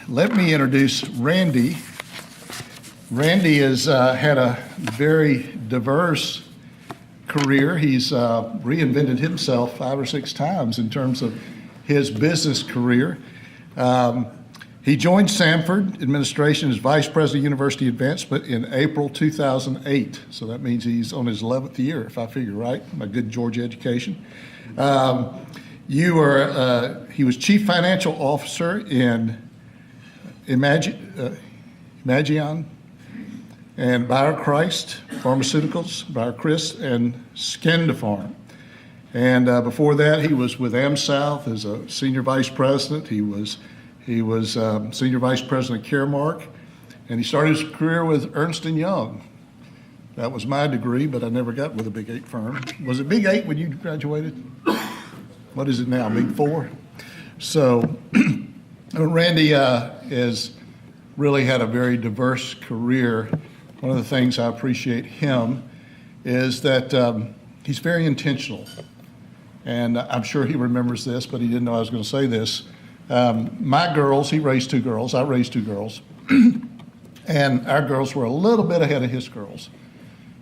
let me introduce Randy. Randy has had a very diverse career. He's reinvented himself 5 or 6 times in terms of his business career. He joined Samford Administration as Vice President of University Advancement in April 2008. So that means he's on his 11th year, if I figure right, my good Georgia education. He was Chief Financial Officer in Imagion and BioChrist Pharmaceuticals, BioChrist, and Skindefarm. And before that, he was with AmSouth as a Senior Vice President. He was Senior Vice President of Caremark, and he started his career with Ernst & Young. That was my degree, but I never got with a Big 8 firm. Was it Big 8 when you graduated? What is it now, Big 4? So Randy has really had a very diverse career. One of the things I appreciate him is that he's very intentional. And I'm sure he remembers this, but he didn't know I was going to say this. My girls, he raised 2 girls, I raised 2 girls, and our girls were a little bit ahead of his girls.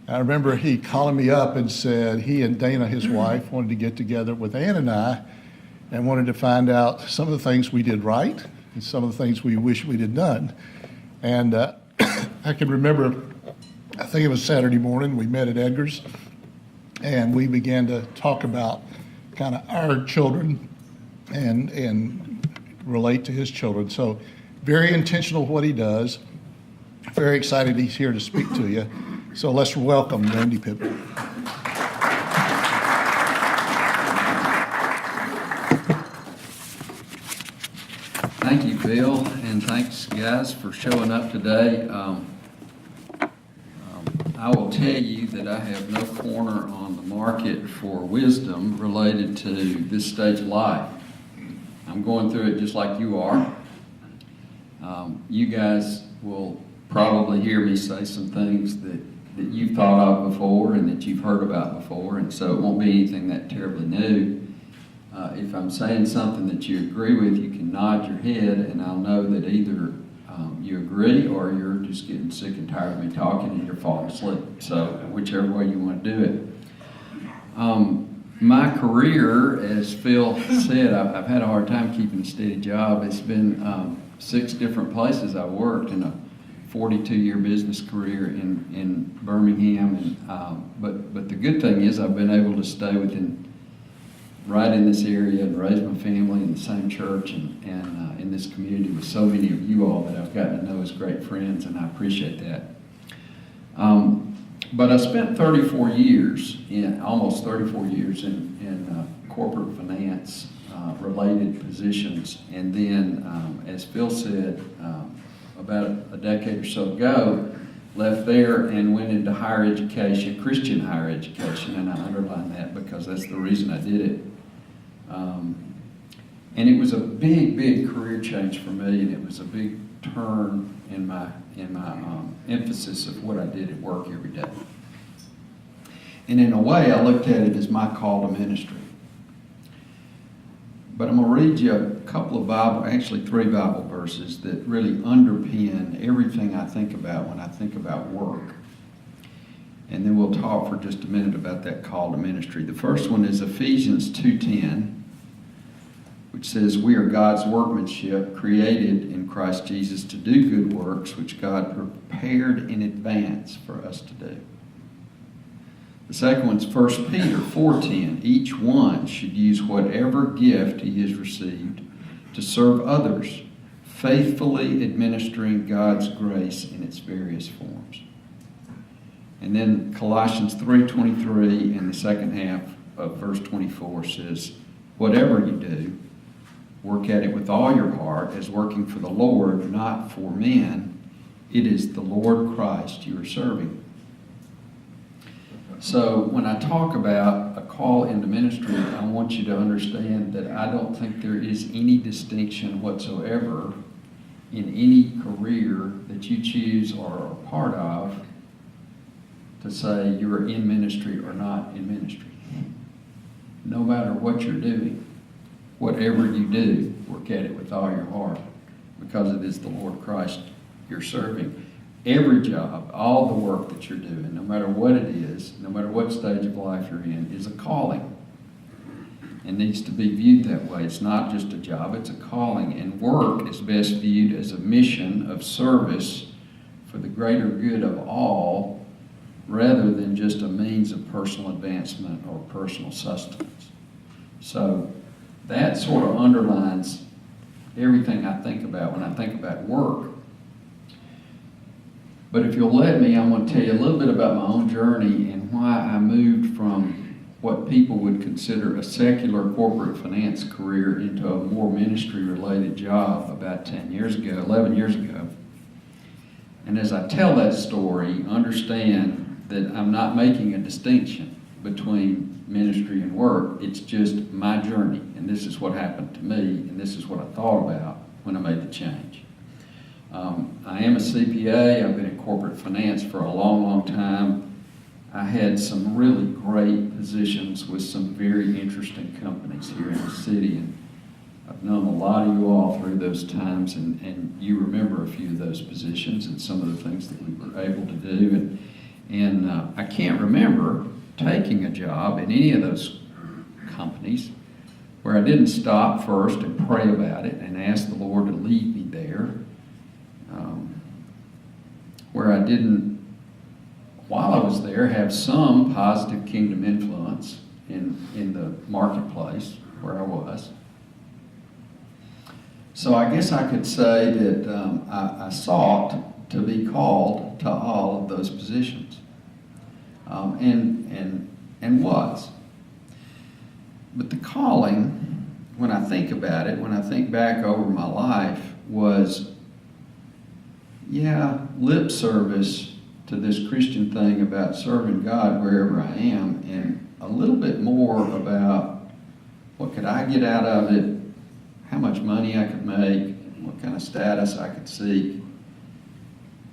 I remember he calling me up and said he and Dana, his wife, wanted to get together with Ann and I and wanted to find out some of the things we did right and some of the things we wish we'd had done. And I can remember, I think it was Saturday morning, we met at Edgar's, and we began to talk about kind of our children and relate to his children. So very intentional what he does. Very excited he's here to speak to you. So let's welcome Randy Pittman. Thank you, Bill, and thanks, guys, for showing up today. I will tell you that I have no corner on the market for wisdom related to this stage of life. I'm going through it just like you are. You guys will probably hear me say some things that you've thought of before and that you've heard about before, and so it won't be anything that terribly new. If I'm saying something that you agree with, you can nod your head, and I'll know that either you agree or you're just getting sick and tired of me talking and you're falling asleep. So whichever way you want to do it. My career, as Phil said, I've had a hard time keeping a steady job. It's been 6 different places I've worked in a 42-year business career in Birmingham. But the good thing is I've been able to stay right in this area and raise my family in the same church and in this community with so many of you all that I've gotten to know as great friends, and I appreciate that. But I spent 34 years, almost 34 years in corporate finance related positions, and then, as Phil said, about a decade or so ago, left there and went into higher education, Christian higher education, and I underline that because that's the reason I did it. And it was a big career change for me, and it was a big turn in my emphasis of what I did at work every day. And in a way, I looked at it as my call to ministry. But I'm going to read you a couple of actually 3 Bible verses that really underpin everything I think about when I think about work. And then we'll talk for just a minute about that call to ministry. The first one is Ephesians 2:10, which says, "We are God's workmanship, created in Christ Jesus to do good works, which God prepared in advance for us to do." The second one's 1 Peter 4:10. "Each one should use whatever gift he has received to serve others, faithfully administering God's grace in its various forms." And then Colossians 3:23 in the second half of verse 24 says, "Whatever you do, work at it with all your heart as working for the Lord, not for men. It is the Lord Christ you are serving." So when I talk about a call into ministry, I want you to understand that I don't think there is any distinction whatsoever in any career that you choose or are part of to say you're in ministry or not in ministry. No matter what you're doing, whatever you do, work at it with all your heart, because it is the Lord Christ you're serving. Every job, all the work that you're doing, no matter what it is, no matter what stage of life you're in, is a calling. It needs to be viewed that way. It's not just a job, it's a calling. And work is best viewed as a mission of service for the greater good of all, rather than just a means of personal advancement or personal sustenance. So that sort of underlines everything I think about when I think about work. But if you'll let me, I'm going to tell you a little bit about my own journey and why I moved from what people would consider a secular corporate finance career into a more ministry-related job about 11 years ago. And as I tell that story, understand that I'm not making a distinction between ministry and work. It's just my journey, and this is what happened to me, and this is what I thought about when I made the change. I am a CPA. I've been in corporate finance for a long, long time. I had some really great positions with some very interesting companies here in the city, and I've known a lot of you all through those times, and you remember a few of those positions and some of the things that we were able to do. And I can't remember taking a job in any of those companies where I didn't stop first and pray about it and ask the Lord to lead me there, where I didn't, while I was there, have some positive kingdom influence in the marketplace where I was. So I guess I could say that I sought to be called to all of those positions, and was. But the calling, when I think about it, when I think back over my life, was, lip service to this Christian thing about serving God wherever I am, and a little bit more about what could I get out of it, how much money I could make, what kind of status I could seek.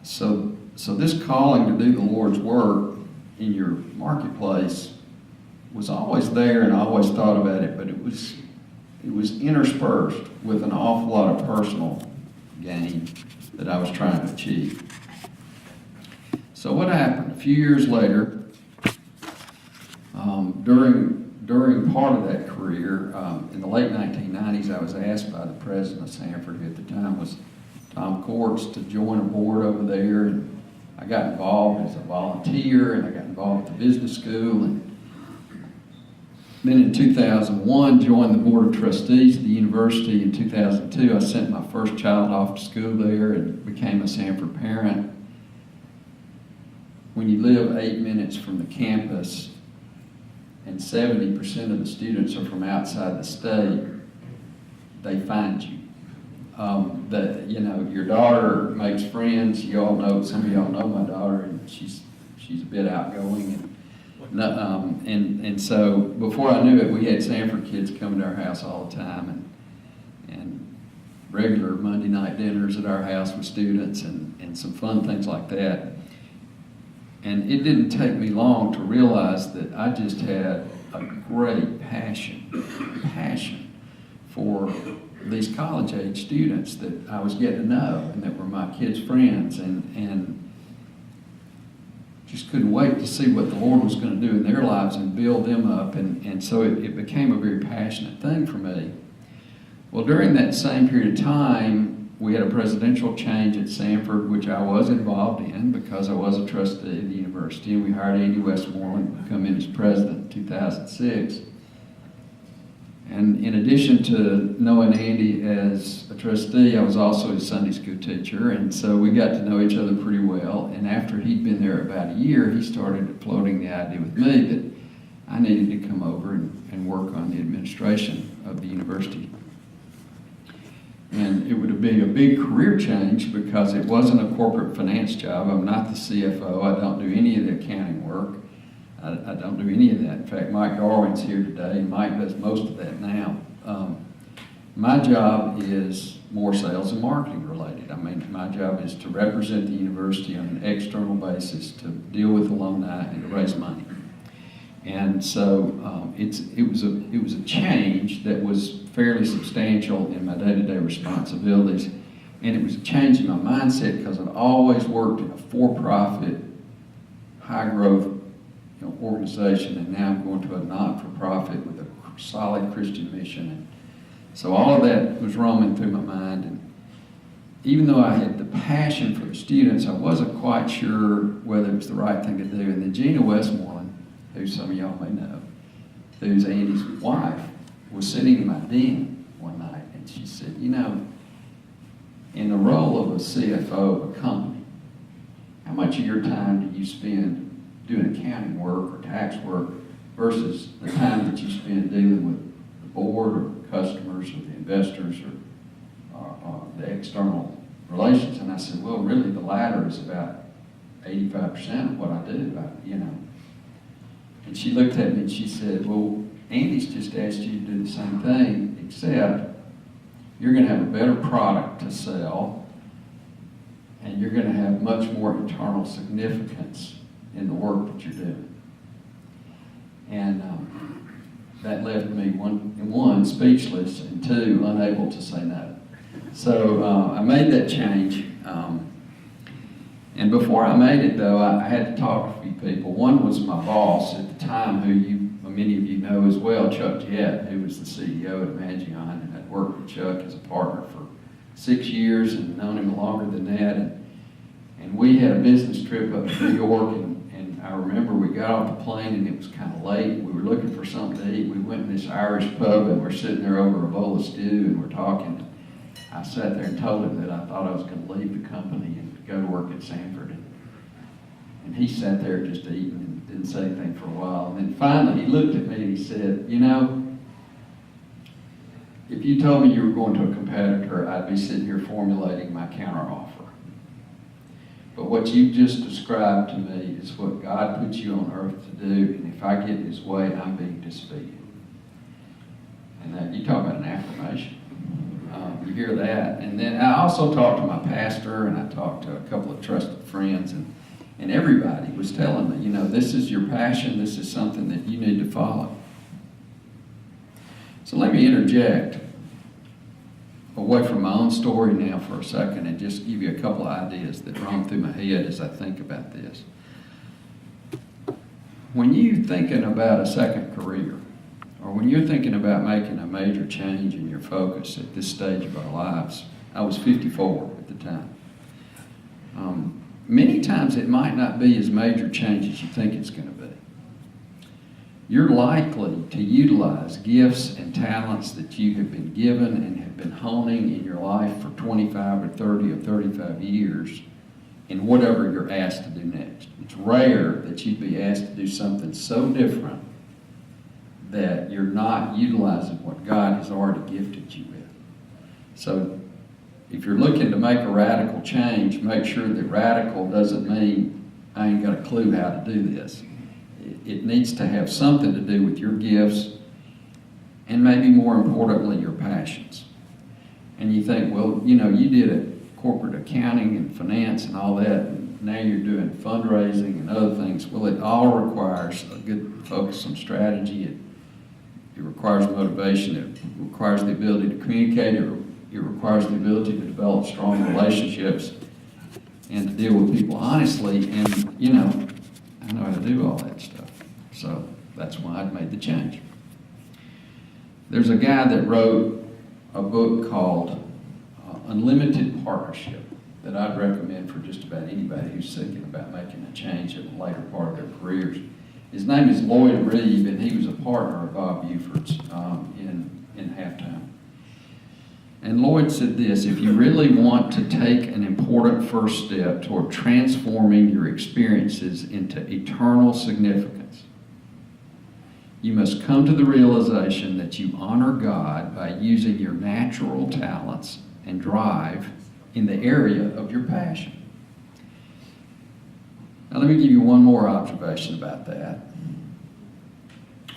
So this calling to do the Lord's work in your marketplace was always there, and I always thought about it, but it was interspersed with an awful lot of personal gain that I was trying to achieve. So what happened? A few years later, during part of that career, in the late 1990s, I was asked by the president of Sanford, who at the time was Tom Courts, to join a board over there, and I got involved as a volunteer, and I got involved with the business school, and then in 2001, joined the board of trustees of the university. In 2002, I sent my first child off to school there and became a Sanford parent. When you live 8 minutes from the campus and 70% of the students are from outside the state, they find you. Your daughter makes friends. You all know, some of y'all know my daughter, and she's a bit outgoing. And so before I knew it, we had Sanford kids coming to our house all the time, and regular Monday night dinners at our house with students, and some fun things like that. And it didn't take me long to realize that I just had a great passion for these college-age students that I was getting to know and that were my kids' friends, and just couldn't wait to see what the Lord was going to do in their lives and build them up. And so it became a very passionate thing for me. Well, during that same period of time, we had a presidential change at Sanford, which I was involved in because I was a trustee of the university, and we hired Andy Westmoreland to come in as president in 2006. And in addition to knowing Andy as a trustee, I was also his Sunday school teacher, and so we got to know each other pretty well. And after he'd been there about a year, he started floating the idea with me that I needed to come over and work on the administration of the university. And it would have been a big career change because it wasn't a corporate finance job. I'm not the CFO. I don't do any of the accounting work. I don't do any of that. In fact, Mike Darwin's here today, and Mike does most of that now. My job is more sales and marketing related. I mean, my job is to represent the university on an external basis, to deal with alumni, and to raise money. And so it was a change that was fairly substantial in my day-to-day responsibilities. And it was changing my mindset because I've always worked in a for-profit, high-growth organization, and now I'm going to a not-for-profit with a solid Christian mission. And so all of that was roaming through my mind. And even though I had the passion for the students, I wasn't quite sure whether it was the right thing to do. And then Gina Westmoreland, who some of y'all may know, who's Andy's wife, was sitting in my den one night, and she said, you know, in the role of a CFO of a company, how much of your time do you spend doing accounting work or tax work versus the time that you spend dealing with the board or customers or the investors or the external relations? And I said, well, really the latter is about 85% of what I do, you know. And she looked at me and she said, well, Andy's just asked you to do the same thing, except you're going to have a better product to sell, and you're going to have much more internal significance in the work that you're doing. And that left me, one, speechless, and two, unable to say no. So I made that change. And before I made it, though, I had to talk to a few people. One was my boss at the time, who many of you know as well, Chuck Jett, who was the CEO at Magion, and I'd worked with Chuck as a partner for 6 years and known him longer than that. And we had a business trip up to New York, and I remember we got off the plane and it was kind of late. We were looking for something to eat. We went in this Irish pub and we're sitting there over a bowl of stew and we're talking. I sat there and told him that I thought I was going to leave the company and go to work at Sanford. And he sat there just eating and didn't say anything for a while. And then finally he looked at me and he said, you know, if you told me you were going to a competitor, I'd be sitting here formulating my counteroffer. But what you just described to me is what God put you on earth to do, and if I get in his way, I'm being disobedient. And that, you talk about an affirmation. You hear that. And then I also talked to my pastor, and I talked to a couple of trusted friends, and everybody was telling me, you know, this is your passion, this is something that you need to follow. So let me interject away from my own story now for a second and just give you a couple of ideas that run through my head as I think about this. When you're thinking about a second career, or when you're thinking about making a major change in your focus at this stage of our lives, I was 54 at the time. Many times it might not be as major change as you think it's going to be. You're likely to utilize gifts and talents that you have been given and have been honing in your life for 25 or 30 or 35 years in whatever you're asked to do next. It's rare that you'd be asked to do something so different that you're not utilizing what God has already gifted you with. So if you're looking to make a radical change, make sure that radical doesn't mean I ain't got a clue how to do this. It needs to have something to do with your gifts and maybe more importantly, your passions. And you think, well, you know, you did a corporate accounting and finance and all that, and now you're doing fundraising and other things. Well, it all requires a good focus on strategy. It requires motivation. It requires the ability to communicate. It requires the ability to develop strong relationships and to deal with people honestly. And, you know, I know how to do all that stuff. So that's why I made the change. There's a guy that wrote a book called Unlimited Partnership that I'd recommend for just about anybody who's thinking about making a change in the later part of their careers. His name is Lloyd Reeve, and he was a partner of Bob Buford's in Halftime. And Lloyd said this: if you really want to take an important first step toward transforming your experiences into eternal significance, you must come to the realization that you honor God by using your natural talents and drive in the area of your passion. Now let me give you one more observation about that.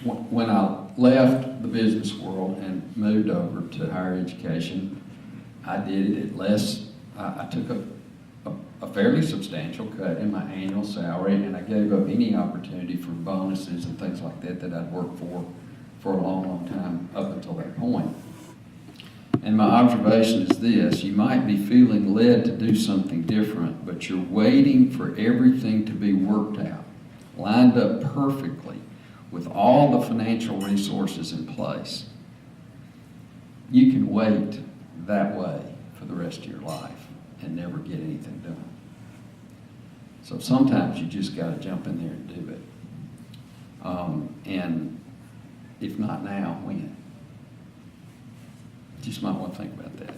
When I left the business world and moved over to higher education, I did it at less. I took a fairly substantial cut in my annual salary, and I gave up any opportunity for bonuses and things like that that I'd worked for a long, long time up until that point. And my observation is this: you might be feeling led to do something different, but you're waiting for everything to be worked out, lined up perfectly, with all the financial resources in place. You can wait that way for the rest of your life and never get anything done. So sometimes you just got to jump in there and do it. And if not now, when? Just might want to think about that.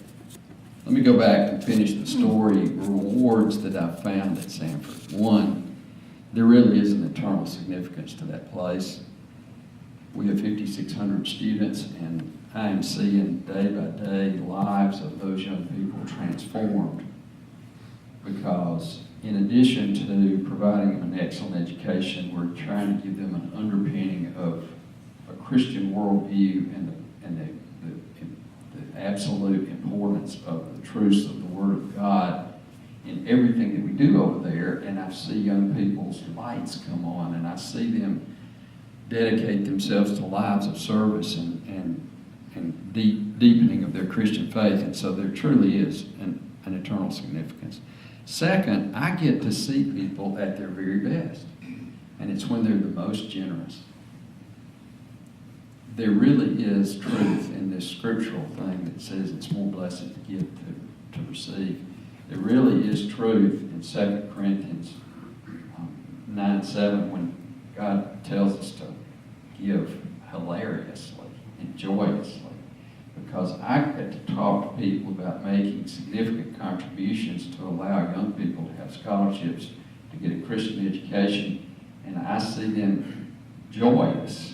Let me go back and finish the story. Rewards that I've found at Sanford. One, there really is an eternal significance to that place. We have 5,600 students, and I am seeing day by day lives of those young people transformed, because in addition to providing them an excellent education, we're trying to give them an underpinning of a Christian worldview and the absolute importance of the truths of the Word of God in everything that we do over there. And I see young people's lights come on, and I see them dedicate themselves to lives of service and deepening of their Christian faith. And so there truly is an eternal significance. Second, I get to see people at their very best, and it's when they're the most generous. There really is truth in this scriptural thing that says it's more blessed to give to receive. There really is truth in 2 Corinthians 9:7 when God tells us to give hilariously and joyously. Because I get to talk to people about making significant contributions to allow young people to have scholarships, to get a Christian education, and I see them joyous.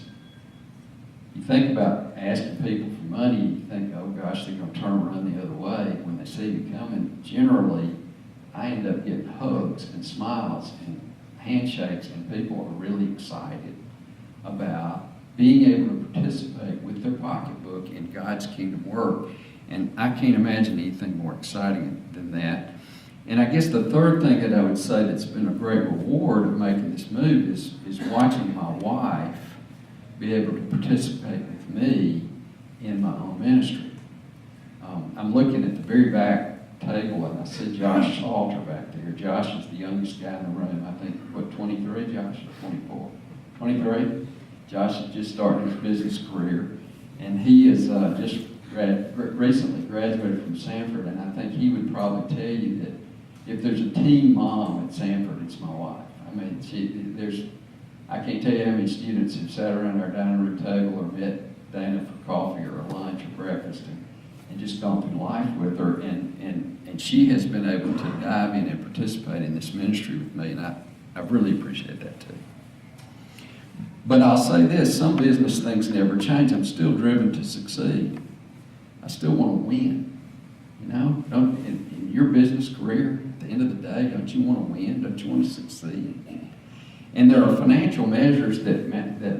You think about asking people for money, you think, oh gosh, they're going to turn around the other way. When they see me coming, generally, I end up getting hugs and smiles and handshakes, and people are really excited about being able to participate with their pocketbook in God's kingdom work. And I can't imagine anything more exciting than that. And I guess the third thing that I would say that's been a great reward of making this move is watching my wife be able to participate with me in my own ministry. I'm looking at the very back table, and I see Josh Salter back there. Josh is the youngest guy in the room. I think, what, 23, Josh? 24? 23? Josh is just starting his business career, and he is just recently graduated from Sanford, and I think he would probably tell you that if there's a teen mom at Sanford, it's my wife. I mean, I can't tell you how many students have sat around our dining room table or met Dana for coffee or a lunch or breakfast and just gone through life with her, and she has been able to dive in and participate in this ministry with me, and I really appreciate that too. But I'll say this, some business things never change. I'm still driven to succeed. I still want to win. You know, in your business career, at the end of the day, don't you want to win? Don't you want to succeed? And there are financial measures that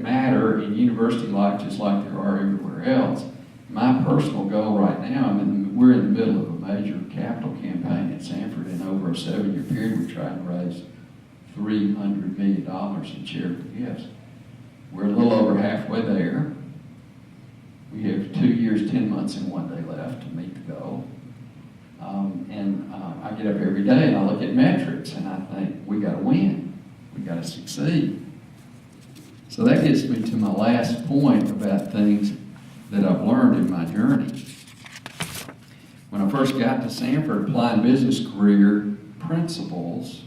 matter in university life just like there are everywhere else. My personal goal right now, we're in the middle of a major capital campaign at Sanford, and over a 7-year period we're trying to raise $300 million in charitable gifts. We're a little over halfway there. We have 2 years, 10 months, and 1 day left to meet the goal. I get up every day and I look at metrics and I think, we got to win. We got to succeed. So that gets me to my last point about things that I've learned in my journey. When I first got to Sanford, applying business career principles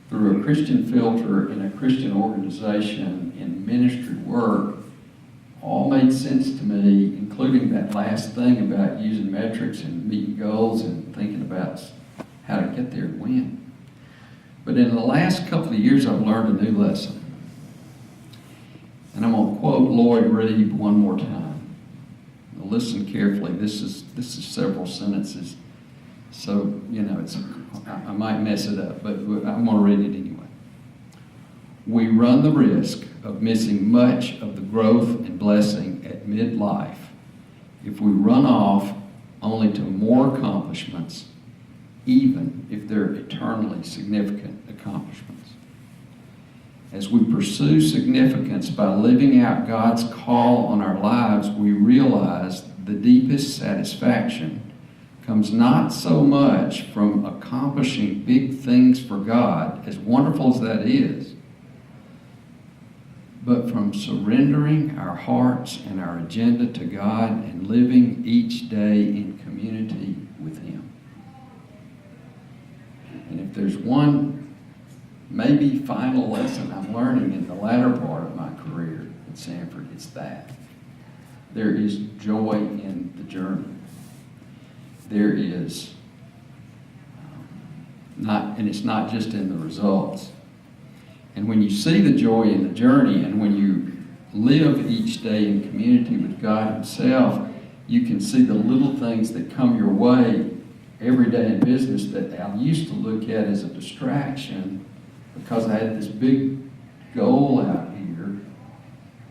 through a Christian filter in a Christian organization in ministry work all made sense to me, including that last thing about using metrics and meeting goals and thinking about how to get there and win. But in the last couple of years, I've learned a new lesson. And I'm going to quote Lloyd Reed one more time. Now listen carefully. This is several sentences. So, I might mess it up, but I'm going to read it anyway. We run the risk of missing much of the growth and blessing at midlife if we run off only to more accomplishments, even if they're eternally significant accomplishments. As we pursue significance by living out God's call on our lives, we realize the deepest satisfaction comes not so much from accomplishing big things for God, as wonderful as that is, but from surrendering our hearts and our agenda to God and living each day in community with Him. And if there's one maybe final lesson I'm learning in the latter part of my career at Sanford, it's that. There is joy in the journey. There is and it's not just in the results. And when you see the joy in the journey, and when you live each day in community with God Himself, you can see the little things that come your way every day in business that I used to look at as a distraction because I had this big goal out here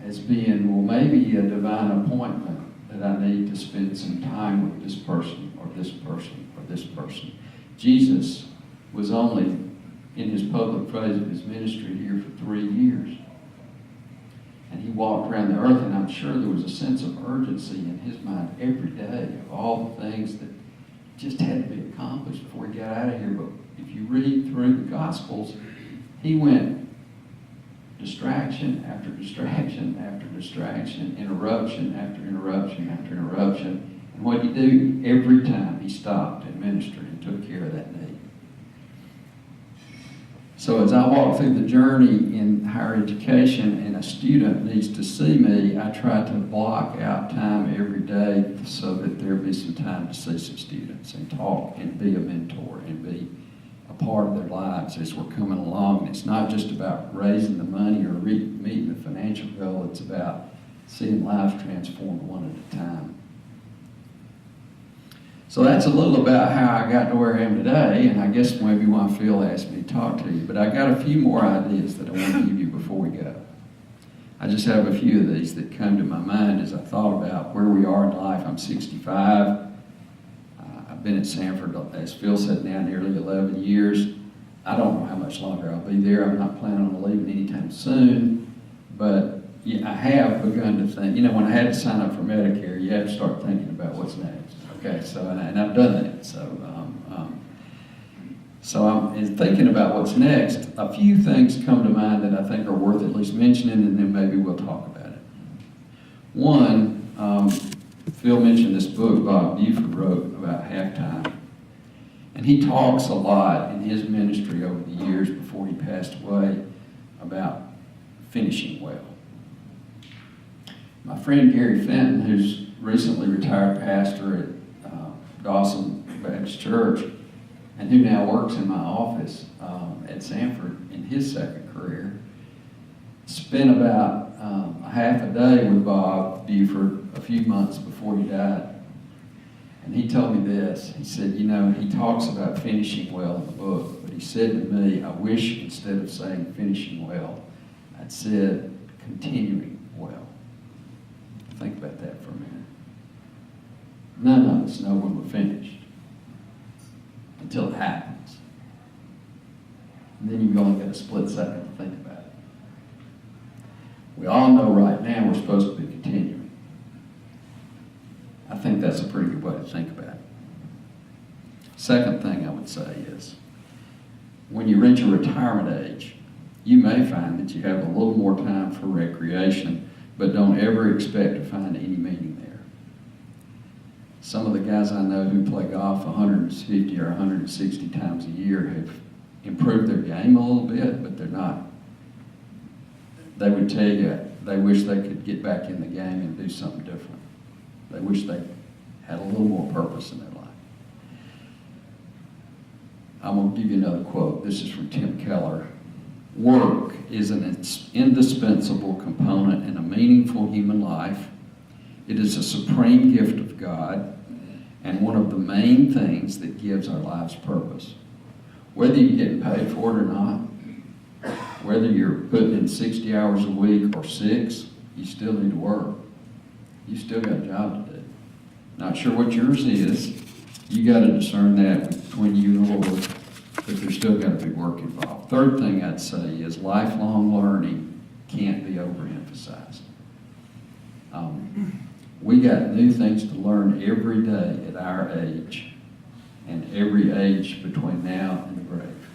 as being, well, maybe a divine appointment that I need to spend some time with this person or this person or this person. Jesus was only in his public phase of his ministry here for 3 years. And he walked around the earth, and I'm sure there was a sense of urgency in his mind every day of all the things that just had to be accomplished before he got out of here. But if you read through the Gospels, he went distraction after distraction after distraction, interruption after interruption after interruption. And what did he do? Every time he stopped and ministered and took care of that need. So as I walk through the journey in higher education and a student needs to see me, I try to block out time every day so that there be some time to see some students and talk and be a mentor and be a part of their lives as we're coming along. It's not just about raising the money or meeting the financial goal. It's about seeing lives transformed one at a time. So that's a little about how I got to where I am today, and I guess maybe why Phil asked me to talk to you. But I got a few more ideas that I want to give you before we go. I just have a few of these that come to my mind as I thought about where we are in life. I'm 65. I've been at Sanford, as Phil said, now nearly 11 years. I don't know how much longer I'll be there. I'm not planning on leaving anytime soon. But yeah, I have begun to think, when I had to sign up for Medicare, you have to start thinking about what's next. Okay, so, and I've done that. So I'm in thinking about what's next. A few things come to mind that I think are worth at least mentioning, and then maybe we'll talk about it. One, Phil mentioned this book Bob Buford wrote about halftime. And he talks a lot in his ministry over the years before he passed away about finishing well. My friend Gary Fenton, who's recently retired pastor at Dawson Baptist Church, and who now works in my office at Sanford in his second career, spent about a half a day with Bob Buford a few months before he died. And he told me this. He said, he talks about finishing well in the book, but he said to me, I wish instead of saying finishing well, I'd said continuing well. Think about that for a minute. None of us know when we're finished until it happens. And then you've only got a split second to think about it. We all know right now we're supposed to be continuing. I think that's a pretty good way to think about it. Second thing I would say is, when you reach a retirement age, you may find that you have a little more time for recreation, but don't ever expect to find any meaning there. Some of the guys I know who play golf 150 or 160 times a year have improved their game a little bit, but they're not. They would tell you they wish they could get back in the game and do something different. They wish they had a little more purpose in their life. I'm going to give you another quote. This is from Tim Keller. Work is an indispensable component in a meaningful human life. It is a supreme gift of God and one of the main things that gives our lives purpose. Whether you're getting paid for it or not, whether you're putting in 60 hours a week or 6, you still need to work. You still got a job to do. Not sure what yours is. You got to discern that between you and the Lord, but there's still got to be work involved. Third thing I'd say is lifelong learning can't be overemphasized. We got new things to learn every day at our age and every age between now and the grave.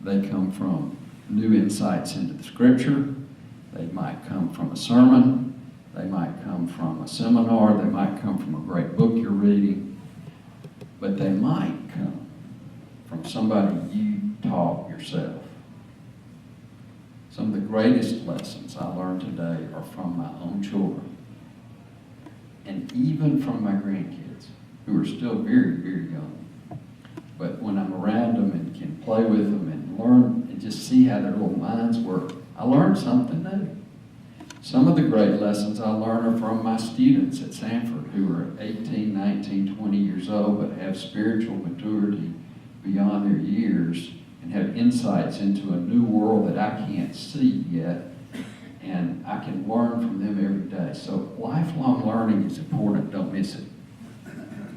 They come from new insights into the Scripture. They might come from a sermon. They might come from a seminar. They might come from a great book you're reading. But they might come from somebody you taught yourself. Some of the greatest lessons I learned today are from my own children. And even from my grandkids, who are still very, very young. But when I'm around them and can play with them and learn and just see how their little minds work, I learned something new. Some of the great lessons I learn are from my students at Sanford who are 18, 19, 20 years old but have spiritual maturity beyond their years and have insights into a new world that I can't see yet. And I can learn from them every day. So lifelong learning is important. Don't miss it.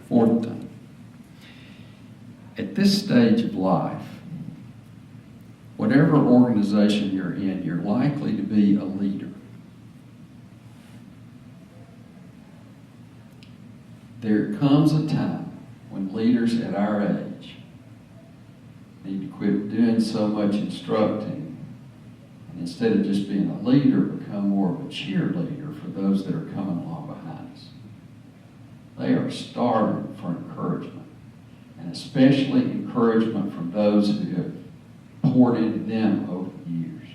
Fourth thing. At this stage of life, whatever organization you're in, you're likely to be a leader. There comes a time when leaders at our age need to quit doing so much instructing, and instead of just being a leader, become more of a cheerleader for those that are coming along behind us. They are starving for encouragement, and especially encouragement from those who have poured into them over the years.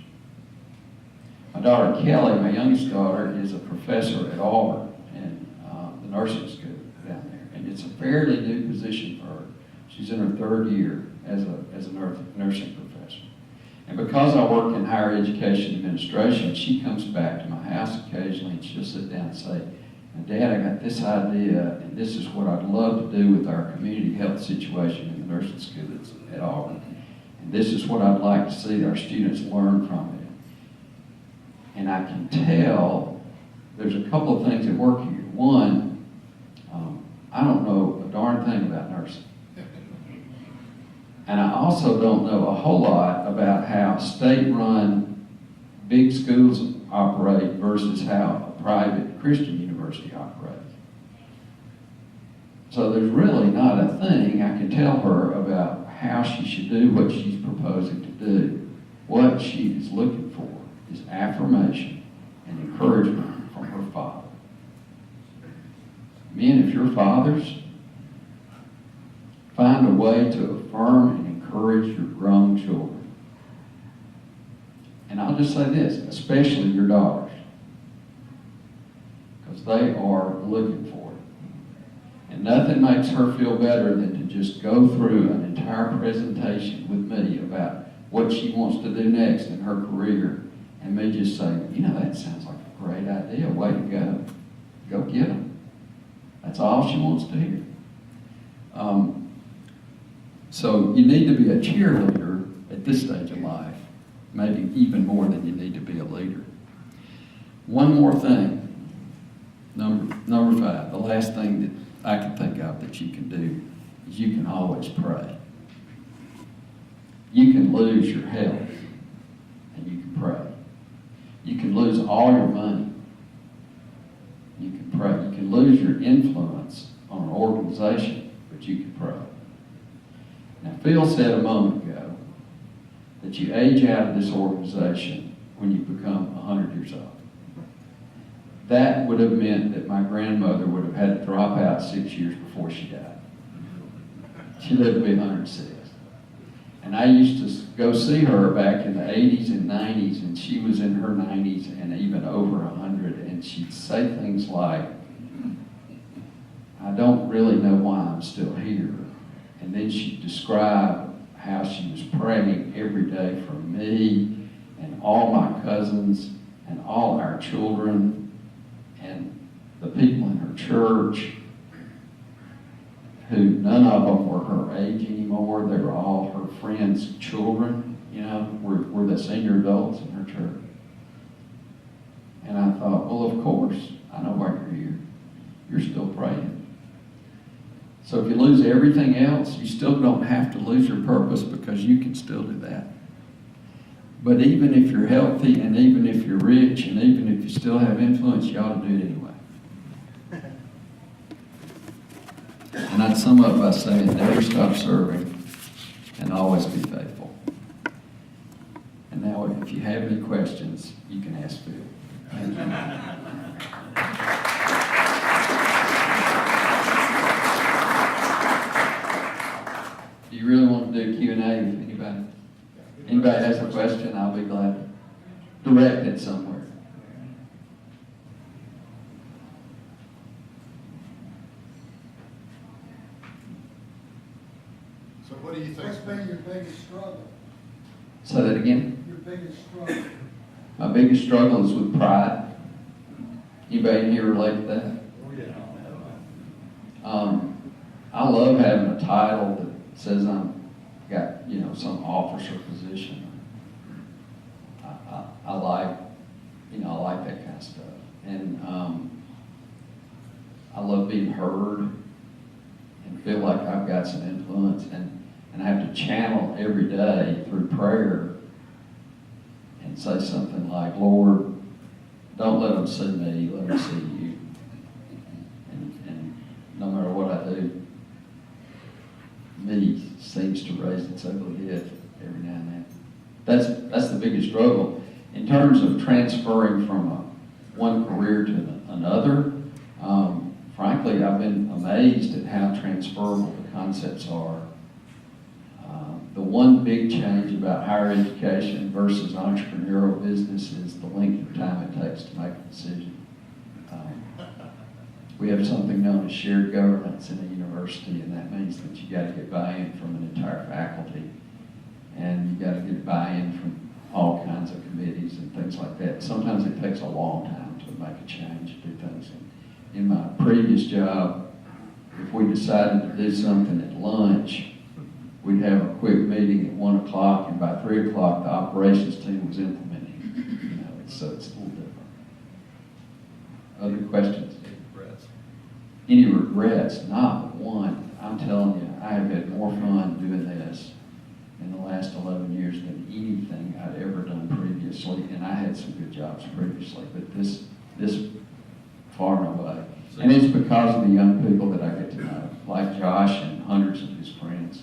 My daughter Kelly, my youngest daughter, is a professor at Auburn in the nursing school down there, and it's a fairly new position for her. She's in her third year as a nursing professor. And because I work in higher education administration, she comes back to my house occasionally and she'll sit down and say, Dad, I got this idea, and this is what I'd love to do with our community health situation in the nursing school that's at Auburn. And this is what I'd like to see our students learn from it. And I can tell there's a couple of things that work here. One, I don't know a darn thing about nursing. And I also don't know a whole lot about how state-run big schools operate versus how a private Christian university operates. So there's really not a thing I can tell her about how she should do what she's proposing to do. What she is looking for is affirmation and encouragement from her father. Men, if you're fathers, find a way to affirm and encourage your grown children. And I'll just say this, especially your daughters, because they are looking for it. And nothing makes her feel better than to just go through an entire presentation with me about what she wants to do next in her career, and me just say, that sounds like a great idea, way to go. Go get them. That's all she wants to hear. So you need to be a cheerleader at this stage of life, maybe even more than you need to be a leader. One more thing, number 5, the last thing that I can think of that you can do is you can always pray. You can lose your health and you can pray. You can lose all your money. You can pray. You can lose your influence on an organization, but you can pray. Now, Phil said a moment ago that you age out of this organization when you become 100 years old. That would have meant that my grandmother would have had to drop out 6 years before she died. She lived to be 106. And I used to go see her back in the 80s and 90s, and she was in her 90s and even over 100, and she'd say things like, I don't really know why I'm still here. And then she'd describe how she was praying every day for me and all my cousins and all our children and the people in her church, who none of them were her age anymore. They were all her friends' children, were the senior adults in her church. And I thought, well, of course, I know why you're here. You're still praying. So if you lose everything else, you still don't have to lose your purpose, because you can still do that. But even if you're healthy, and even if you're rich, and even if you still have influence, you ought to do it anyway. And I'd sum up by saying, never stop serving and always be faithful. And now, if you have any questions, you can ask Phil. Thank you. Do you really want to do Q&A if anybody has a question? I'll be glad to direct it somewhere. So what do you think? What's been your biggest struggle? Say that again. Your biggest struggle? My biggest struggle is with pride. Anybody in here relate to that? I love having a title that says I'm got some officer position. I like I like that kind of stuff, and I love being heard and feel like I've got some influence, and I have to channel every day through prayer and say something like, Lord, don't let them see me, let them see you. And no matter what I do, me seems to raise its ugly head every now and then. That's the biggest struggle. In terms of transferring from one career to another, frankly, I've been amazed at how transferable the concepts are. The one big change about higher education versus entrepreneurial business is the length of time it takes to make a decision. We have something known as shared governance in a university, and that means that you got to get buy-in from an entire faculty, and you got to get buy-in from all kinds of committees and things like that. Sometimes it takes a long time to make a change, to do things. In my previous job, if we decided to do something at lunch, we'd have a quick meeting at 1 o'clock, and by 3 o'clock, the operations team was implementing. So it's a little different. Other questions? Any regrets? Not one. I'm telling you, I have had more fun doing this in the last 11 years than anything I'd ever done previously, and I had some good jobs previously, but this far and away. And it's because of the young people that I get to know, like Josh and hundreds of his friends,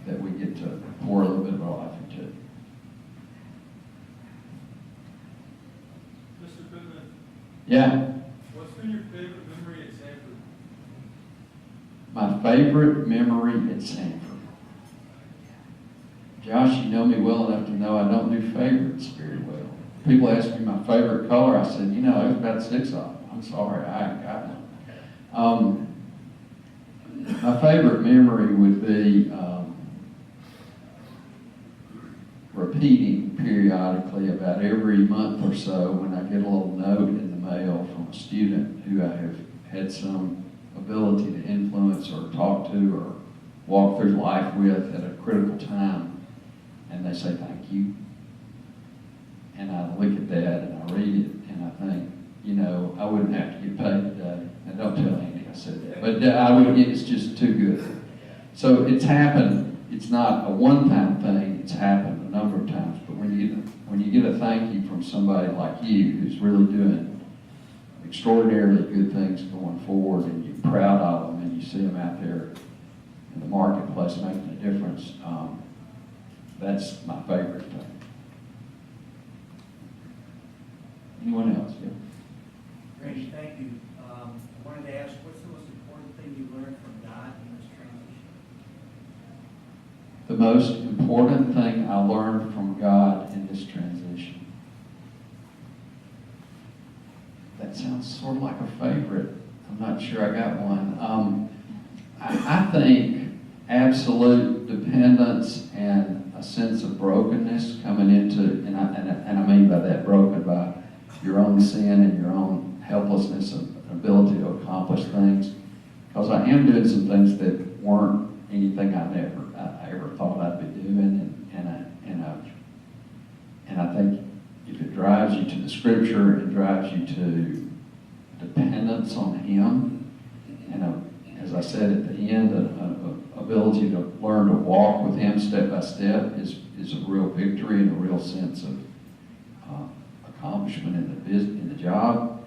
that we get to pour a little bit of our life into. Mr. Pittman, Yeah. what's been your favorite memory at Sanford? My favorite memory at Sanford. Josh, you know me well enough to know I don't do favorites very well. People ask me my favorite color. I said, there's about 6 of them. I'm sorry, I ain't got one. My favorite memory would be repeating periodically about every month or so when I get a little note in the mail from a student who I have had some ability to influence or talk to or walk through life with at a critical time, and they say thank you. And I look at that and I read it and I think, I wouldn't have to get paid today. And don't tell Andy I said that, but it's just too good. So it's happened. It's not a one-time thing. It's happened a number of times. But when you get a thank you from somebody like you who's really doing extraordinarily good things going forward, and you're proud of them, and you see them out there in the marketplace making a difference, that's my favorite thing. Anyone else? Yeah. Great, thank you. I wanted to ask, what's the most important thing you learned from God in this transition? The most important thing I learned from God in this transition. That sounds sort of like a favorite. I'm not sure I got one. I think absolute dependence and a sense of brokenness coming into, and I mean by that broken by your own sin and your own helplessness and ability to accomplish things. Because I am doing some things that weren't anything I ever thought I'd be doing, and I think if it drives you to the Scripture, it drives you to dependence on Him, and as I said at the end, an ability to learn to walk with Him step by step is a real victory and a real sense of accomplishment in the job.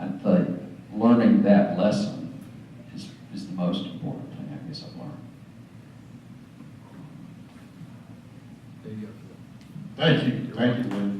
I'd say learning that lesson is the most important thing I guess I've learned. Thank you, Lynn.